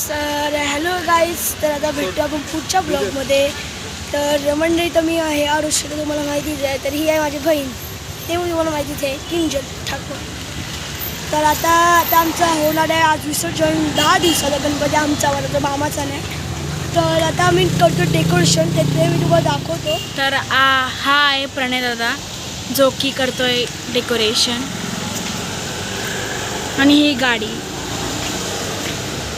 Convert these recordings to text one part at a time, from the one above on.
तर hello guys, तर आता भेटू आपण पुढच्या ब्लॉगमध्ये. तर मंडळी, तर मी आहे आरुष्य, तर तुम्हाला माहितीच आहे. तर ही आहे माझी बहीण, ते पण तुम्हाला माहितीच आहे, किंजल ठाकूर. तर आता आमचा होणार आहे आज विसर्जन. 10 दिवसाचा गणपती आमचा वाला, मामाचा नाही. तर आता आम्ही करतो डेकोरेशन, ते मी तुम्हाला दाखवतो. तर हा आहे प्रणय दादा, जो की करतोय डेकोरेशन. आणि ही गाडी.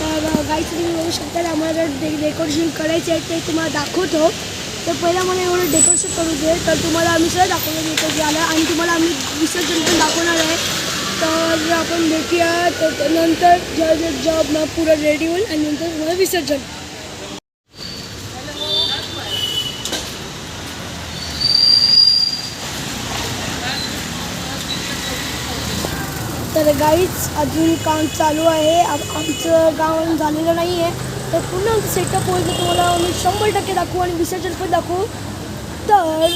तर गाईच तुम्ही बघू शकता. आम्हाला डेकोरेशन करायचे आहे ते तुम्हाला दाखवतो. तर पहिला मला एवढं डेकोरेशन करू दे, तर तुम्हाला आम्ही सगळं दाखवलं डेकोरेशन आलं, आणि तुम्हाला आम्ही विसर्जन पण दाखवणार आहे. तर आपण भेटूया. तर नंतर जॉब ना पुढं रेडी होईल, आणि नंतर तुम्हाला विसर्जन. तर गाईच अजून काम चालू आहे. आमचं गाव झालेलं नाही आहे. तर पूर्ण आमचं सेटअप होईल, तर तुम्हाला आम्ही 100% दाखवू, आणि विसर्जन पण दाखवू. तर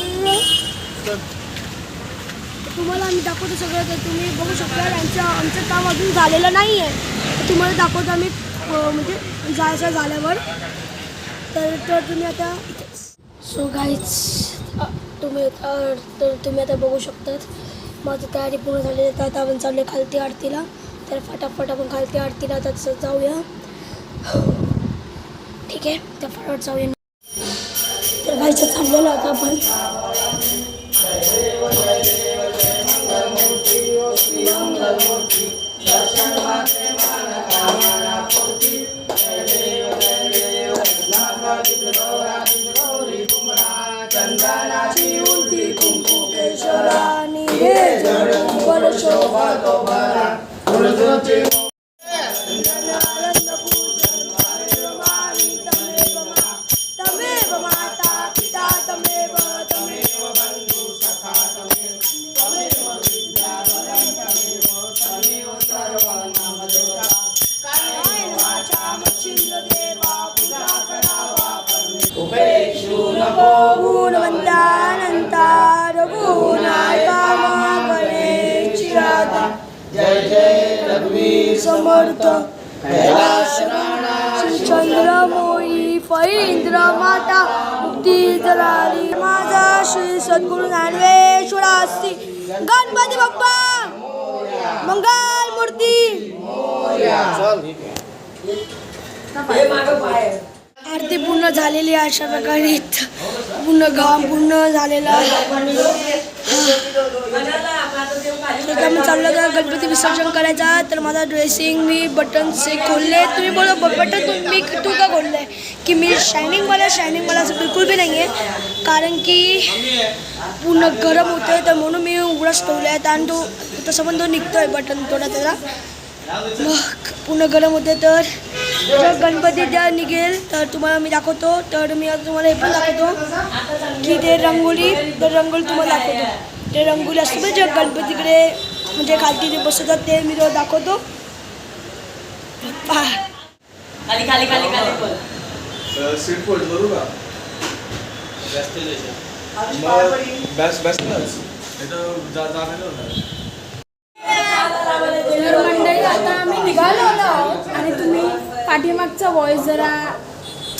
तुम्हाला आम्ही दाखवतो सगळं. तर तुम्ही बघू शकता. आमचं काम अजून झालेलं नाही आहे, तर तुम्हाला दाखवतो आम्ही म्हणजे जायचं झाल्यावर. तर तुम्ही आता सो गाईज तुम्ही आता बघू शकतात. माझी तयारी पूर्ण झाली आहे. तर आता आपण चालले खालती आरतीला. तर फटाफट आपण खालती आरतीला आता जाऊया. ठीक आहे, तर फटाफट जाऊया. तर गाईचं चाललेलं आता आपण. चंदनाची उंची कुंकू केशरानी हे जणू वर शोभा तो भरा. तमेव माता पिता तमेव तमेव बंधू सखा तमेव विद्या तमेव सर्वानाम देवता. कायेन वाचा मच्छिंद्र देवा पूजा करावा उपेक्षू नको. गुणवंतानंता रघुनायका गणेश राधा. जय जय रघुवीर समर्थ. कैलास श्री चंद्रमोळी फळींद्र माता मुक्ती जलाली. माझा श्री सद्गुरु ज्ञानेश्वर असती. गणपती बाप्पा मंगल मूर्ती. आरती पूर्ण झालेली आहे. अशा प्रकारे पूर्ण घाम पूर्ण झालेला. तर मी चाललं तर गणपती विसर्जन करायचा. तर माझा ड्रेसिंग मी बटन्स खोलले. तुम्ही बोला बटन मी तू का खोललं की मी शायनिंगवाला असं बिलकुल बी नाही आहे, कारण की पूर्ण गरम होतं आहे. तर म्हणून मी उघडाच ठेवलं आहे. आणि तो तसं पण तो निघतो आहे बटन थोडा त्याला. मग पूर्ण गरम होते. तर जर गणपती त्या निघेल तर तुम्हाला मी दाखवतो. तर मी आज तुम्हाला हे पण दाखवतो की ते रंगोली तुम्हाला दाखवतो. ते रंगोली असते म्हणजे गणपतीकडे म्हणजे खालती जे बसवतात ते मी तुम्हाला दाखवतो. पहा सीट फोल्ड करू का? मंडळी, आता आम्ही निघालो आहोत, आणि तुम्ही पाठीमागचा वॉइस जरा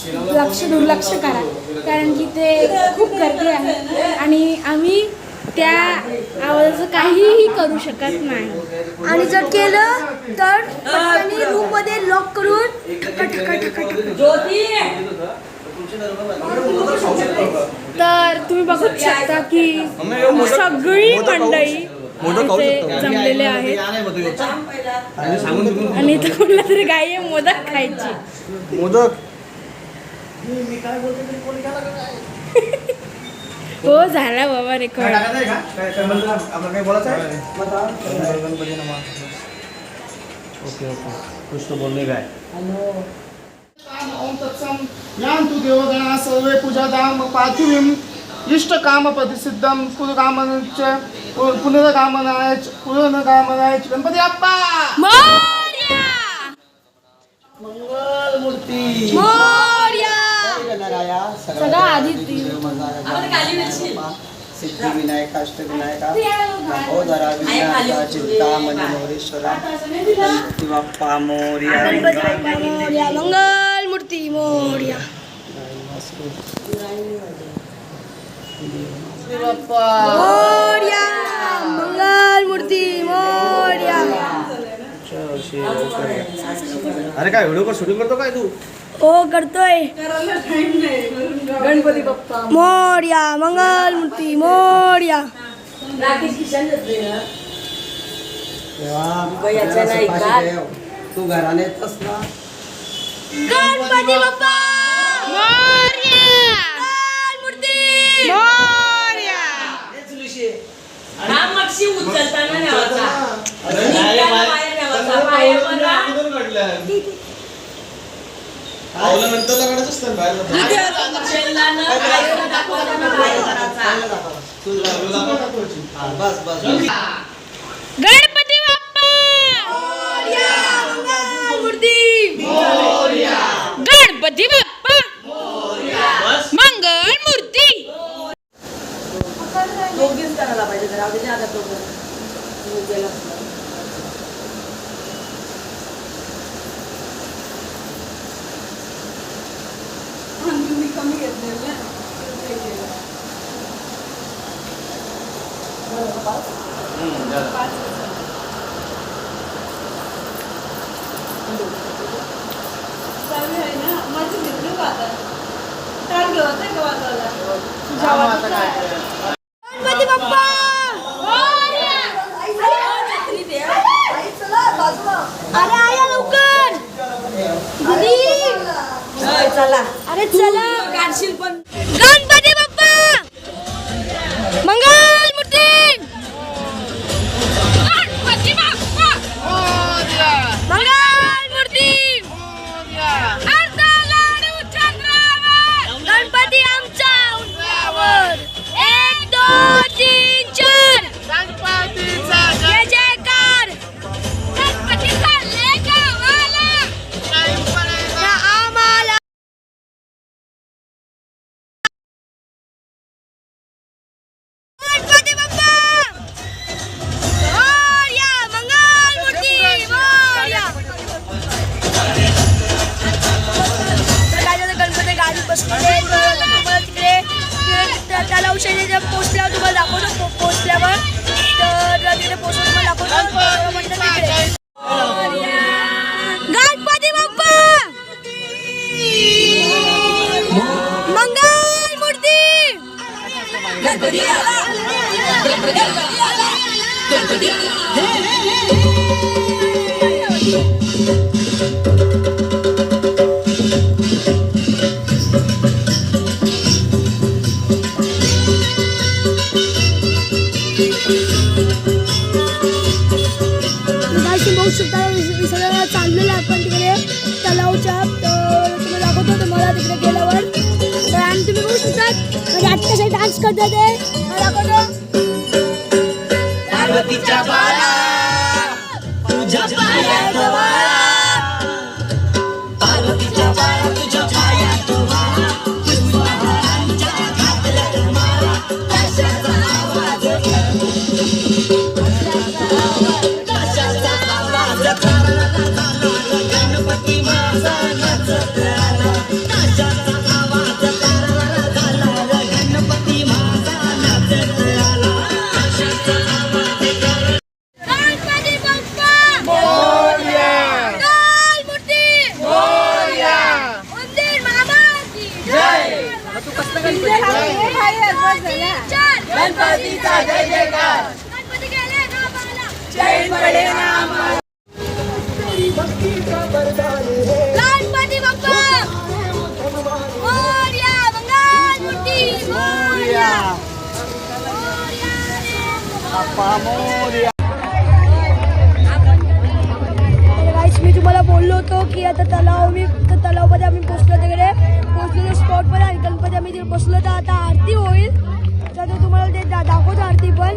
दुर्लक्ष करा, कारण की ते खूप गर्दी आहे आणि आम्ही त्या आवाजाचं काहीही करू शकत नाही. आणि जर केलं तर रूममध्ये लॉक करून ठका ठका ठका तर तुम्ही बघू शकता की सगळी मंडळी इथे जमलेले आहेत, आणि इथे कुठला तरी गाई आहे मोदक खायची. मोदक हो झाला बाबा रेकॉर्ड. काय बोलायचं आहे? ओके कुछ तो बोलने का है. ओम तत्सम यान्तु देवगणा सर्वे पूजादाम पार्थिवीं इष्टकाम प्रतिसिद्धं कुलकामनश्च पुनर्कामनाय गणपती बाप्पा मंगल मूर्ती. मोरया. सगळं आधी सिद्धिविनायक अष्टविनायका लंबोदरा विघ्नहर्ता चिंतामणी मोरेश्वरा गणपती बाप्पा मोरया. गणपती बाप्पा मोरया, मंगल मूर्ती मोरया. बाप्पा मोरया, मंगल मूर्ती मोरया. अरे काय व्हिडिओ शूटिंग करतो काय तू? हो करतोय. गणपती बाप्पा मोरया, मंगल मूर्ती मोरया. तू घराने येतस ना. गणपती बाप्पा मोरया, मंगल मूर्ती मोरया. उचलताना नेवाचा बाहेर नेवाचा बाहेर बघा नंतर लगाडच असतात बाहेर शेंगानं बाहेर दाखवताना बाहेर करायचा. बस बस गणपती बाप्पा मोरया, मंगल मूर्ती मोरया. गणपती बाप्पा मोरया, मंगल मूर्ती. दोघीच करायला पाहिजे तर आधी आता तो गेला. गणपती बाप्पा मोरया. अरे आया लवकर दीदी. चला अरे चला. काढशील पण गणपती बाप्पा मंगल मूर्ती. गणपती बाप्पा मंगल मूर्ती. अर्धा लाडू चंद्रावर, गणपती आमचा उंचावर. 1 2 3 4 गणपतीचा जय जयकार. गणपती चालले गावाला ना आम्हाला. गणपती बाप्पा मोरया, मंगल मूर्ती मोरया. तर काय झालं, गणपती गाडी बसलेले तुम्हाला तिकडे तलाव शेजारी पोचल्यावर तुम्हाला दाखवतो. पोचल्यावर तर तिकडे पोचून तुम्हाला दाखवतो. म्हणतात तिकडे गणपती बाप्पा मंगल मूर्ती. गणपती आला, गणपती आला, गणपती बघू शकता. विसर्जनाला चाललेलं आहे आपण तिकडे तलावच्या. तर तुम्ही दाखवतो तुम्हाला तिकडे गेल्यावर. तर आणि तुम्ही बघू शकता म्हणजे आत्ता काही डान्स करतात ते दाखवतो. पार्वतीच्या बाळा तुझ्या पायात वाळा. पार्वतीच्या बाळा तुझ्या पायात वाळा. पुष्पहारांच्या घातल्यात माळा. कशाचा आवाज कशाचा आवाज गणपती माझा नाचत आला. कशाचा आवाज झाला गणपती माझा नाचत आला. कशाचा आवाज गणपती बाप्पा मोरया. मंगल मूर्ती मोरया. उंदीर मामा की जय. गणपतीचा जय जयकार. गणपती गेले गावाला. जय पडे नाम. गणपती बाप्पा मोरया, मंगल मूर्ती मोरया. बाप्पा मोरया. गाईस मी तुम्हाला बोललो होतो की आता तलावमध्ये आम्ही पोचलो तिकडे. पोचलेलो स्पॉटमध्ये आणि गणपती आम्ही तिकडे बसलो. तर आता आरती होईल. तर ते तुम्हाला ते दाखवतो आरती पण.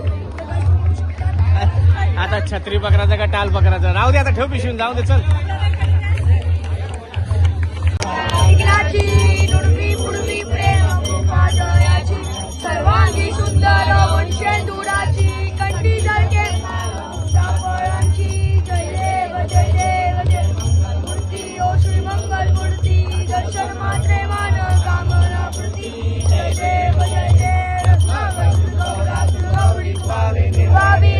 आता छत्री पकडायचा का टाल पकडायचा? राहू दे आता, ठेव पिशवून, जाऊ दे चल. विघ्नाची, दुर्वी, पूर्वी, प्रेम, कृपा, दयाची, सर्वांगी सुंदर मंगलमूर्ती दर्शन मात्रे मान कामना पूर्ती जय देव जय देव रत्नावली भावी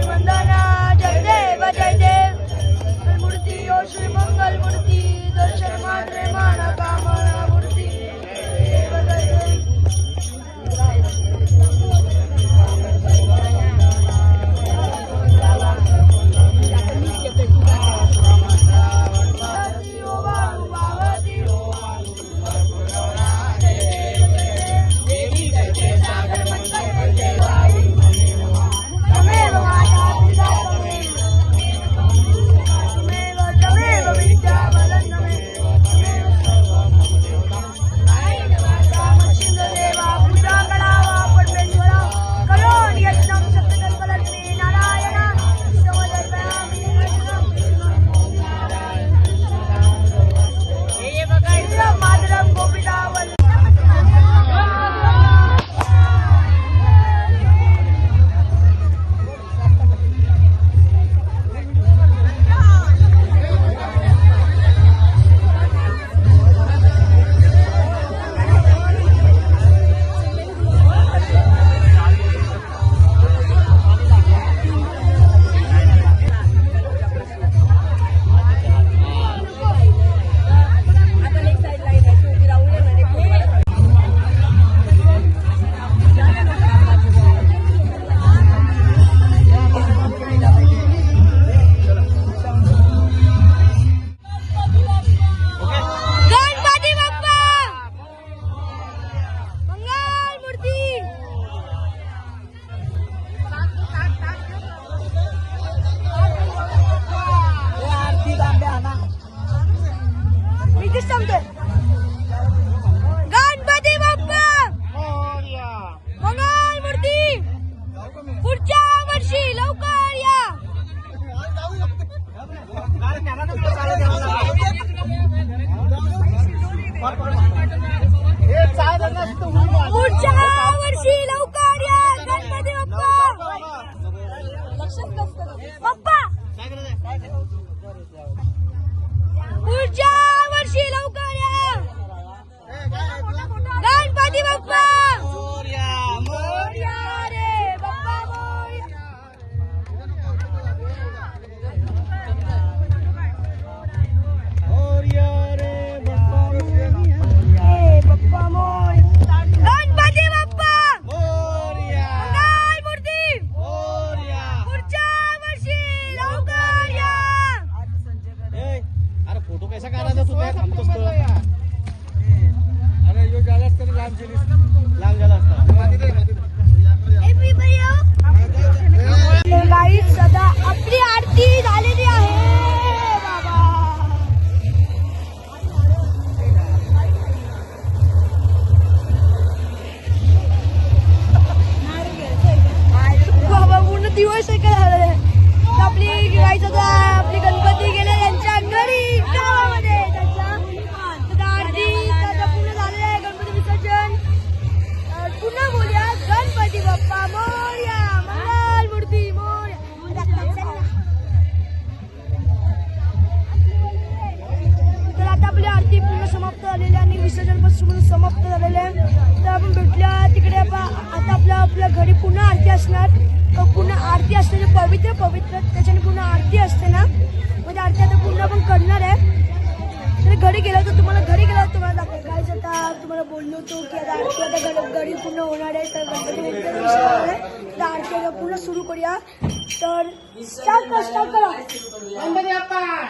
वंदना जय देव मूर्ती ओ श्री मंगलमूर्ती दर्शन मात्रे मान कामना मूर्ती जय देव जय गणपती बाप्पा मंगलमूर्ती पुढच्या वर्षी लवकर या पुढच्या वर्षी लवकर या गणपती बाप्पा पुढच्या वर्षी लवकर या गणपती बाप्पा मोरया रे बाप्पा मोरया बाप्पा मोरया गणपती बाप्पा मंगलमूर्ती पुढच्या वर्षी लवकर या अरे फोटो कैसा काढायचा तू काय थांबतोस तर? अरे यो झालास तरी लांब झाला असता गाईत सदा आपली आरती झालेली आहे बाबा बाबा पूर्ण दिवस आहे काय झालं आपली गाईत सदा आपली गणपती गेले त्यांच्या घरी गावामध्ये त्याचा आरती त्याचा पूर्ण झालेलं आहे गणपती विसर्जन पुन्हा बोलूया गणपती बाप्पा मोरया मंगलमूर्ती मोरया तर आता आपली आरती पूर्ण समाप्त झालेली आणि विसर्जन पण समाप्त झालेले आहे तर आपण भेटल्या तिकडे आता आपल्या घरी पुन्हा आरती असणार पुन्हा आरती असते पवित्र त्याच्याने पुन्हा आरती असते ना म्हणजे आरती आता पुन्हा आपण करणार आहे तर घरी गेलो तर तुम्हाला दाखवायचं काय आता तुम्हाला बोललो होतो की आता आरती आता घरी पूर्ण होणार आहे तर गणपती तर आरती आता पूर्ण सुरू करूया तर स्टार्ट करा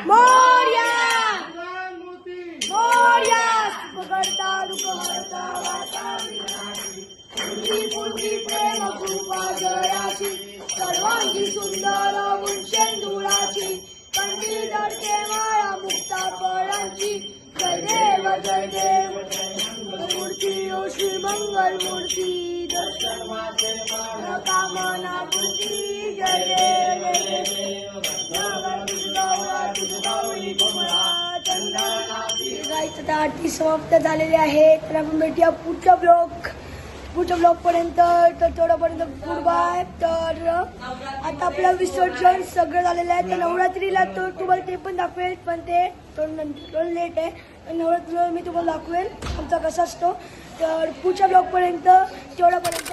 मोरया मोरया पकडता रुकवता वाचा मूर्ती प्रेम कृपा जयाची सर्वांगी सुंदर उंचेंदुराची कंठी धरते माळा मुक्ता फळांची जय देव मूर्ती ओ श्री मंगल मूर्ती दर्शन माते कामना पूर्ती जय देव गाईचं आरती समाप्त झालेली आहे तर आपण भेटूया पुढचा ब्लॉग पुढच्या ब्लॉगपर्यंत. तर तेवढ्यापर्यंत गुड बाय. तर आता आपलं विसर्जन सगळं झालेलं आहे. तर नवरात्रीला तर तुम्हाला ते पण दाखवेल, पण ते थोडं लेट आहे. नवरात्रीला मी तुम्हाला दाखवेल आमचा कसा असतो. तर पुढच्या ब्लॉगपर्यंत तेवढ्यापर्यंत